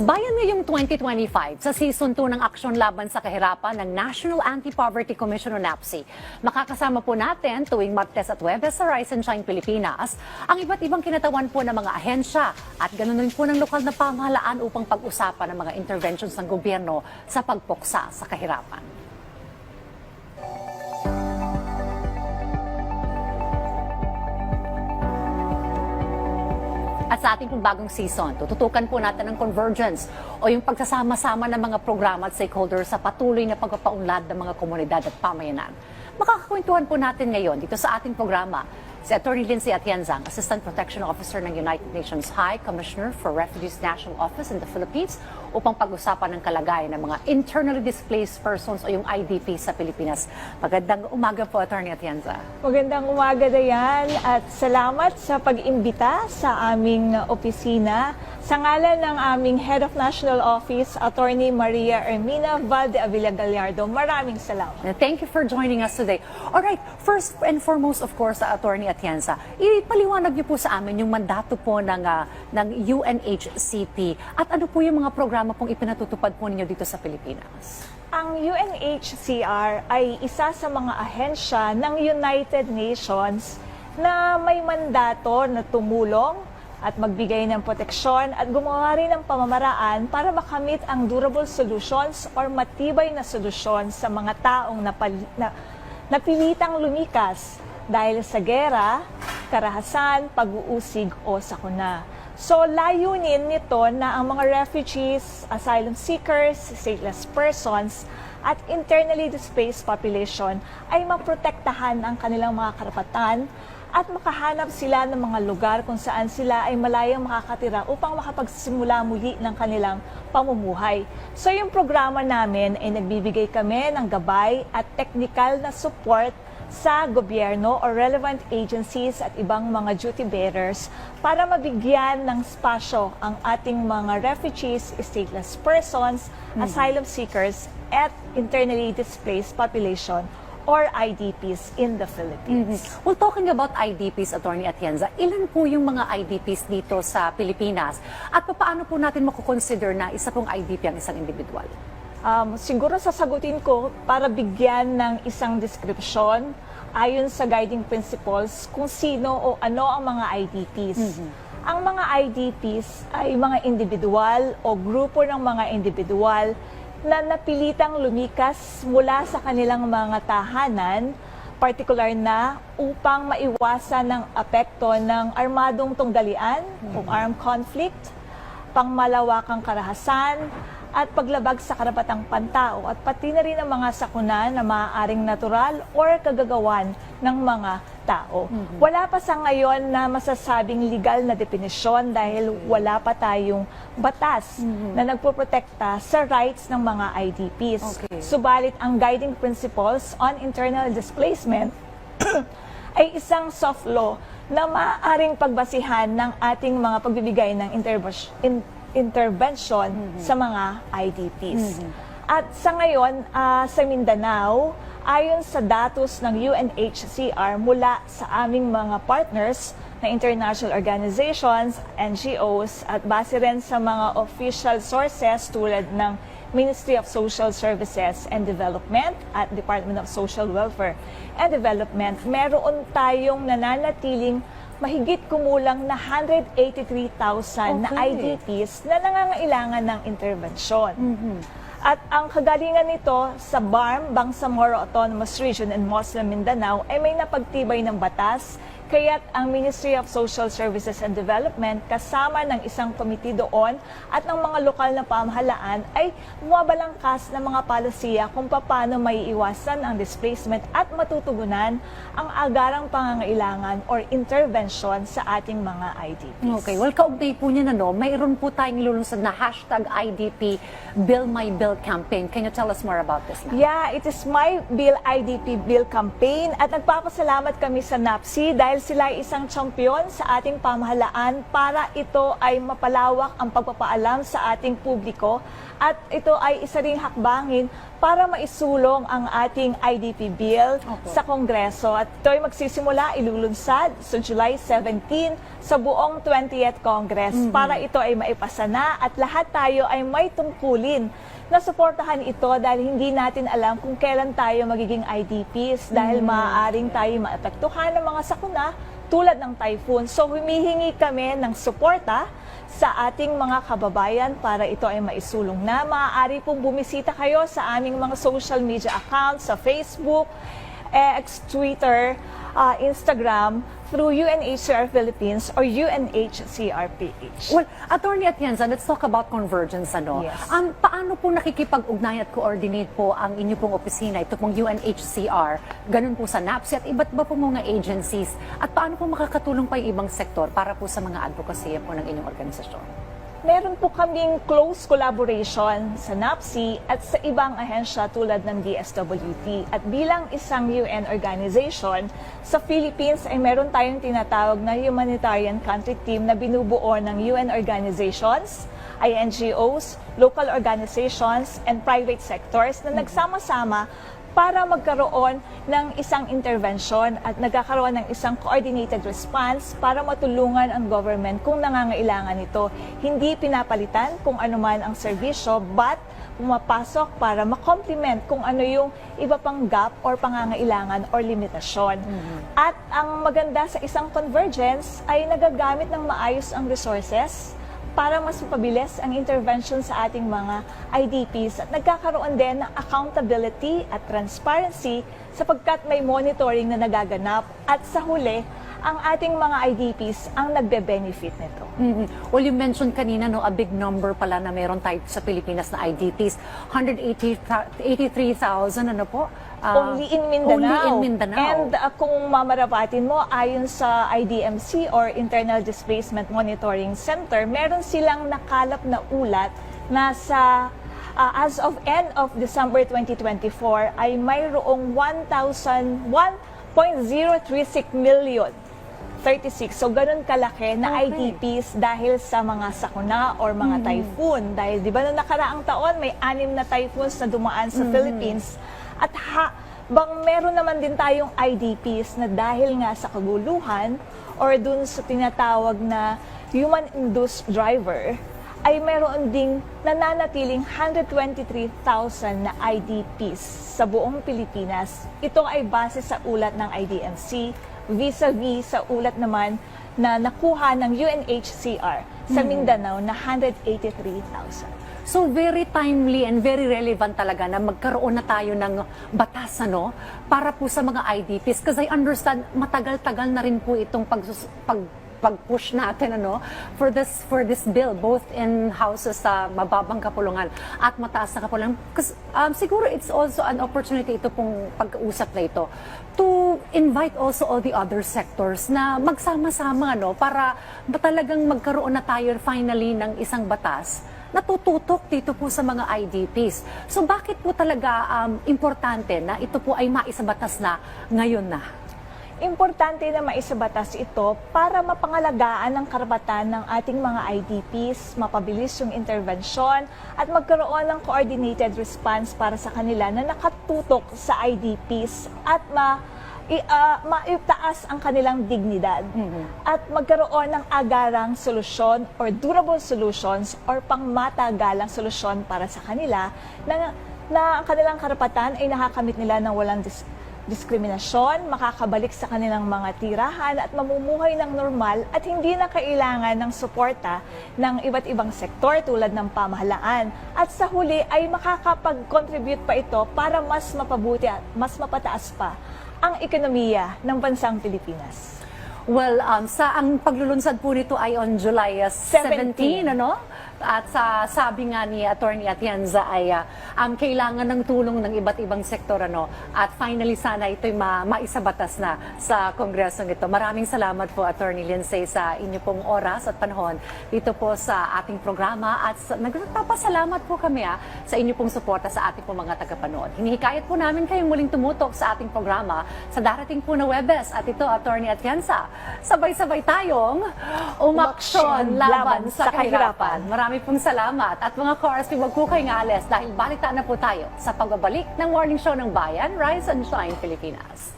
Bayan ngayong 2025 sa Season 2 ng Aksyon Laban sa Kahirapan ng National Anti-Poverty Commission o NAPSI. Makakasama po natin tuwing Martes at Huwebes sa Rise and Shine Pilipinas ang iba't ibang kinatawan po ng mga ahensya at ganoon rin po ng lokal na pamahalaan upang pag-usapan ang mga interventions ng gobyerno sa pagpuksa sa kahirapan. At sa ating pong bagong season, tututukan po natin ang convergence o yung pagsasama-sama ng mga programa at stakeholders sa patuloy na pagpapaunlad ng mga komunidad at pamayanan. Makakakwentuhan po natin ngayon dito sa ating programa si Atty. Lindsay Atienzang, Assistant Protection Officer ng United Nations High Commissioner for Refugees National Office in the Philippines upang pag-usapan ng kalagayan ng mga internally displaced persons o yung IDP sa Pilipinas. Magandang umaga po, Atty. Atienza. Magandang umaga, Dayan, at salamat sa pag-imbita sa aming opisina. Sa ngalan ng aming Head of National Office, Atty. Maria Ermina Valde-Avila Gallardo, maraming salamat. Thank you for joining us today. All right, first and foremost, of course, Atty. Atienza, ipaliwanag niyo po sa amin yung mandato po ng UNHCP at ano po yung mga programa pong ipinatutupad po ninyo dito sa Pilipinas. Ang UNHCR ay isa sa mga ahensya ng United Nations na may mandato na tumulong at magbigay ng proteksyon at gumawa rin ng pamamaraan para makamit ang durable solutions or matibay na solusyon sa mga taong napilitang lumikas dahil sa gera, karahasan, pag-uusig o sakuna. So layunin nito na ang mga refugees, asylum seekers, stateless persons at internally displaced population ay maprotektahan ang kanilang mga karapatan at makahanap sila ng mga lugar kung saan sila ay malayang makakatira upang makapagsimula muli ng kanilang pamumuhay. So yung programa namin ay nagbibigay kami ng gabay at technical na support sa gobyerno o relevant agencies at ibang mga duty bearers para mabigyan ng spasyo ang ating mga refugees, stateless persons, asylum seekers at internally displaced population or IDPs in the Philippines. Well, talking about IDPs, Atty. Atienza, ilan po yung mga IDPs dito sa Pilipinas? At paano po natin makukonsider na isa pong IDP ang isang individual? Siguro sasagutin ko para bigyan ng isang description ayon sa guiding principles kung sino o ano ang mga IDPs. Ang mga IDPs ay mga individual o grupo ng mga individual na napilitang lumikas mula sa kanilang mga tahanan, particular na upang maiwasan ng apekto ng armadong tunggalian o armed conflict, pangmalawakang karahasan, at paglabag sa karapatang pantao at pati na rin ang mga sakuna na maaaring natural or kagagawan ng mga tao. Wala pa sa ngayon na masasabing legal na definisyon dahil wala pa tayong batas na nagpoprotekta sa rights ng mga IDPs. Subalit ang guiding principles on internal displacement ay isang soft law na maaaring pagbasihan ng ating mga pagbibigay ng intervention sa mga IDPs. At sa ngayon, sa Mindanao, ayon sa datos ng UNHCR mula sa aming mga partners na international organizations, NGOs, at base rin sa mga official sources tulad ng Ministry of Social Services and Development at Department of Social Welfare and Development, meron tayong nananatiling mahigit kumulang na 183,000 na IDPs na nangangailangan ng intervensyon. At ang kagalingan nito sa BARM, Bangsamoro Autonomous Region and Muslim Mindanao, ay may napagtibay ng batas, kaya't ang Ministry of Social Services and Development kasama ng isang komite doon at ng mga lokal na pamahalaan ay bumabalangkas ng mga palisiya kung paano may iwasan ang displacement at matutugunan ang agarang pangangailangan or intervention sa ating mga IDPs. Okay, well, kaugnay po niya mayroon po tayong lulunsad na #IDP Bill My Bill campaign. Can you tell us more about this now? Yeah, it is My Bill IDP Bill campaign at nagpapasalamat kami sa NAPSI dahil dahil sila ay isang champion sa ating pamahalaan para ito ay mapalawak ang pagpapaalam sa ating publiko at ito ay isa ring hakbangin para maisulong ang ating IDP bill sa Kongreso. At ito ay magsisimula ilulunsad sa July 17 sa buong 20th Congress para ito ay maipasa na at lahat tayo ay may tungkulin na suportahan ito dahil hindi natin alam kung kailan tayo magiging IDPs dahil maaaring tayo maapektuhan ng mga sakuna tulad ng typhoon. So humihingi kami ng suporta sa ating mga kababayan para ito ay maisulong na. Maaari pong bumisita kayo sa aming mga social media accounts sa Facebook, X, Twitter, Instagram, through UNHCR Philippines or UNHCR-PH. Well, Attorney Atienza, let's talk about convergence. Yes. Paano po nakikipag-ugnayan at coordinate po ang inyo pong opisina, ito pong UNHCR, ganun po sa NAPSI at iba't iba po mga agencies? At paano po makakatulong pa yung ibang sektor para po sa mga advocacy po ng inyong organisasyon? Meron po kaming close collaboration sa NAPSI at sa ibang ahensya tulad ng DSWT. At bilang isang UN organization, sa Philippines ay meron tayong tinatawag na humanitarian country team na binubuo ng UN organizations, INGOs, local organizations, and private sectors na nagsama-sama para magkaroon ng isang intervention at nagkakaroon ng isang coordinated response para matulungan ang government kung nangangailangan ito. Hindi pinapalitan kung ano man ang serbisyo, but pumapasok para makomplement kung ano yung iba pang gap or pangangailangan or limitasyon. At ang maganda sa isang convergence ay nagagamit ng maayos ang resources para mas mapabilis ang intervention sa ating mga IDPs at nagkakaroon din ng accountability at transparency sapagkat may monitoring na nagaganap at sa huli, ang ating mga IDPs ang nagbe-benefit nito. Well, you mentioned kanina, no, a big number pala na meron tayo sa Pilipinas na IDPs. 183,000, ano po? Only in Mindanao. Only in Mindanao. And kung mamarapatin mo, ayon sa IDMC or Internal Displacement Monitoring Center, meron silang nakalap na ulat na sa as of end of December 2024 ay mayroong 1.036 million 36. So, ganun kalaki na IDPs dahil sa mga sakuna or mga typhoon. Dahil, di ba, noong nakaraang taon, may 6 na typhoons na dumaan sa Philippines. At bang meron naman din tayong IDPs na dahil nga sa kaguluhan or dun sa tinatawag na human-induced driver, ay meron ding nananatiling 123,000 na IDPs sa buong Pilipinas. Ito ay base sa ulat ng IDMC, vis-a-vis sa ulat naman na nakuha ng UNHCR sa Mindanao na 183,000. So very timely and very relevant talaga na magkaroon na tayo ng batas, ano, para po sa mga IDPs. Because I understand, matagal-tagal na rin po itong pag-push natin, ano, for this bill, both in houses sa mababang kapulungan at mataas na kapulungan. Because siguro it's also an opportunity, ito pong pag-uusap na ito, to invite also all the other sectors na magsama-sama, no, para talagang magkaroon na tayo finally ng isang batas na tututok dito po sa mga IDPs. So bakit po talaga importante na ito po ay maisabatas na ngayon na? Importante na maisabatas ito para mapangalagaan ang karapatan ng ating mga IDPs, mapabilis yung intervensyon at magkaroon ng coordinated response para sa kanila na nakatutok sa IDPs at maitaas ang kanilang dignidad at magkaroon ng agarang solusyon or durable solutions or pangmatagalang solusyon para sa kanila na ang kanilang karapatan ay nakakamit nila ng walang diskriminasyon, makakabalik sa kanilang mga tirahan at mamumuhay ng normal at hindi na kailangan ng suporta ng iba't ibang sektor tulad ng pamahalaan. At sa huli ay makakapag-contribute pa ito para mas mapabuti at mas mapataas pa ang ekonomiya ng bansang Pilipinas. Well, ang paglulunsad po nito ay on July 17, ano? At sa sabi nga ni Attorney Atienza ay kailangan ng tulong ng iba't ibang sektor at finally sana ito'y maisabatas na sa kongresong ito. Maraming salamat po Attorney Lindsay sa inyo pong oras at panahon dito po sa ating programa at nagpapasalamat po kami sa inyo pong suporta sa ating pong mga tagapanood. Hinihikayat po namin kayong muling tumutok sa ating programa sa darating po na Webes at ito Attorney Atienza. Sabay-sabay tayong umaksyon laban sa kahirapan. Marami pong salamat. At mga ka-RSP, wag po kayong aalis dahil balita na po tayo sa pagbabalik ng Morning Show ng Bayan, Rise and Shine Pilipinas.